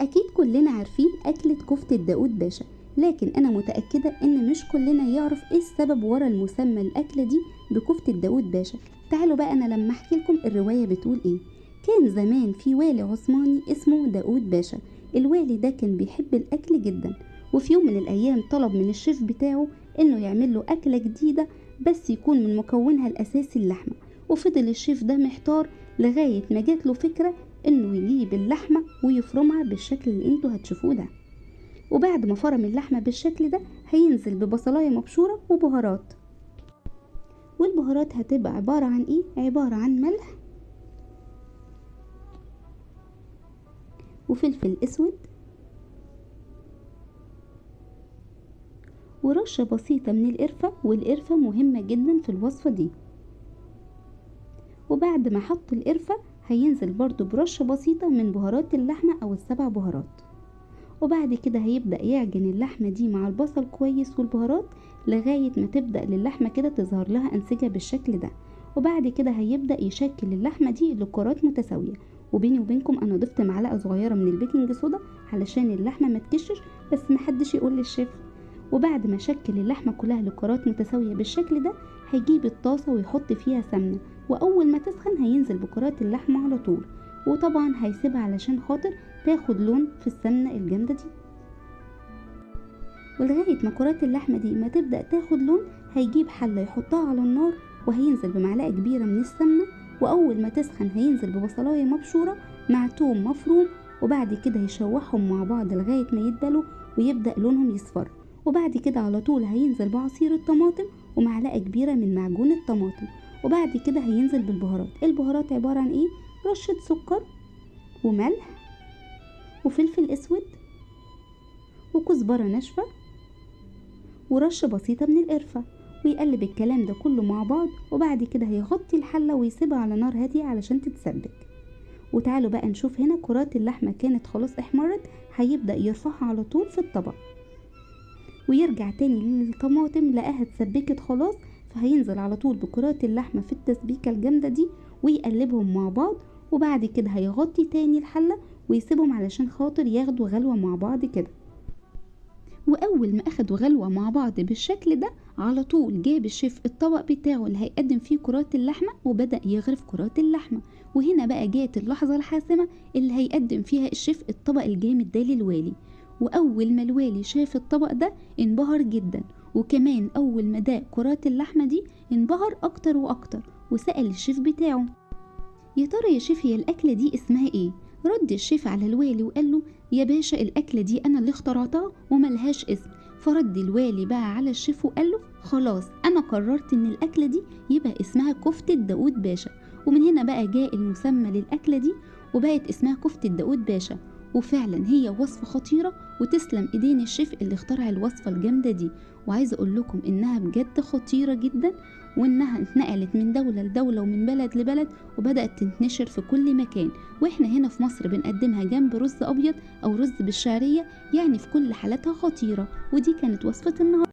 أكيد كلنا عارفين أكلة كفتة داود باشا، لكن أنا متأكدة إن مش كلنا يعرف إيه السبب ورا المسمى الأكلة دي بكفتة داود باشا. تعالوا بقى أنا لما أحكي لكم الرواية بتقول إيه. كان زمان في والي عثماني اسمه داود باشا. الوالي ده كان بيحب الأكل جدا، وفي يوم من الأيام طلب من الشيف بتاعه إنه يعمل له أكلة جديدة بس يكون من مكونها الأساسي اللحمة. وفضل الشيف ده محتار لغاية ما جات له فكرة إنه يجيب اللحمة ويفرمها بالشكل اللي انتوا هتشوفوه ده. وبعد ما فرم اللحمة بالشكل ده هينزل ببصلاية مبشورة وبهارات. والبهارات هتبقى عبارة عن ايه؟ عبارة عن ملح وفلفل اسود ورشة بسيطة من القرفة، والقرفة مهمة جدا في الوصفة دي. وبعد ما حط القرفة هينزل برضو برشة بسيطة من بهارات اللحمة او ال7 بهارات. وبعد كده هيبدأ يعجن اللحمة دي مع البصل كويس والبهارات لغاية ما تبدأ للحمة كده تظهر لها أنسجة بالشكل ده. وبعد كده هيبدأ يشكل اللحمة دي لكرات متساوية. وبيني وبينكم أنا ضفت معلقة صغيرة من البيكنج صودا علشان اللحمة ما تكشش، بس محدش يقول للشيف. وبعد ما شكل اللحمة كلها لكرات متساوية بالشكل ده هيجيب الطاسة ويحط فيها سمنة، وأول ما تسخن هينزل بكرات اللحمة على طول. وطبعا هيسيبها علشان خاطر تاخد لون في السمنة الجامدة دي. ولغاية ما كرات اللحمة دي ما تبدأ تاخد لون هيجيب حلة يحطها على النار وهينزل بمعلقة كبيرة من السمنة، وأول ما تسخن هينزل ببصلاية مبشورة مع توم مفروم، وبعد كده يشوحهم مع بعض لغاية ما يدبلوا ويبدأ لونهم يصفر. وبعد كده على طول هينزل بعصير الطماطم ومعلقة كبيرة من معجون الطماطم. وبعد كده هينزل بالبهارات. البهارات عبارة عن ايه؟ رشة سكر وملح وفلفل اسود وكزبرة ناشفة ورشة بسيطة من القرفة. ويقلب الكلام ده كله مع بعض، وبعد كده هيغطي الحلة ويسيبها على نار هادية علشان تتسبك. وتعالوا بقى نشوف هنا كرات اللحمة كانت خلاص احمرت، هيبدأ يرفعها على طول في الطبق ويرجع تاني للطماطم لقاها اتسبكت خلاص، فهينزل على طول بكرات اللحمة في التسبيكة الجامدة دي ويقلبهم مع بعض. وبعد كده هيغطي تاني الحلة ويسيبهم علشان خاطر ياخدوا غلوة مع بعض كده. واول ما اخدوا غلوة مع بعض بالشكل ده على طول جاب الشيف الطبق بتاعه اللي هيقدم فيه كرات اللحمة وبدأ يغرف كرات اللحمة. وهنا بقى جات اللحظة الحاسمة اللي هيقدم فيها الشيف الطبق الجامد ده للوالي. واول ما الوالي شاف الطبق ده انبهر جدا، وكمان اول ما داق كرات اللحمة دي انبهر اكتر واكتر، وسأل الشيف بتاعه: يا ترى يا شيف هي الأكلة دي اسمها ايه؟ رد الشيف على الوالي وقال له: يا باشا الأكلة دي أنا اللي اخترعتها وملهاش اسم. فرد الوالي بقى على الشيف وقال له: خلاص أنا قررت إن الأكلة دي يبقى اسمها كفتة داود باشا. ومن هنا بقى جاء المسمى للأكلة دي وبقت اسمها كفتة داود باشا. وفعلا هي وصفة خطيرة، وتسلم ايدين الشيف اللي اخترع الوصفة الجامدة دي. وعايزة اقول لكم انها بجد خطيرة جدا، وانها اتنقلت من دولة لدولة ومن بلد لبلد وبدأت تنتشر في كل مكان. واحنا هنا في مصر بنقدمها جنب رز ابيض او رز بالشعرية، يعني في كل حالاتها خطيرة. ودي كانت وصفة النهاردة.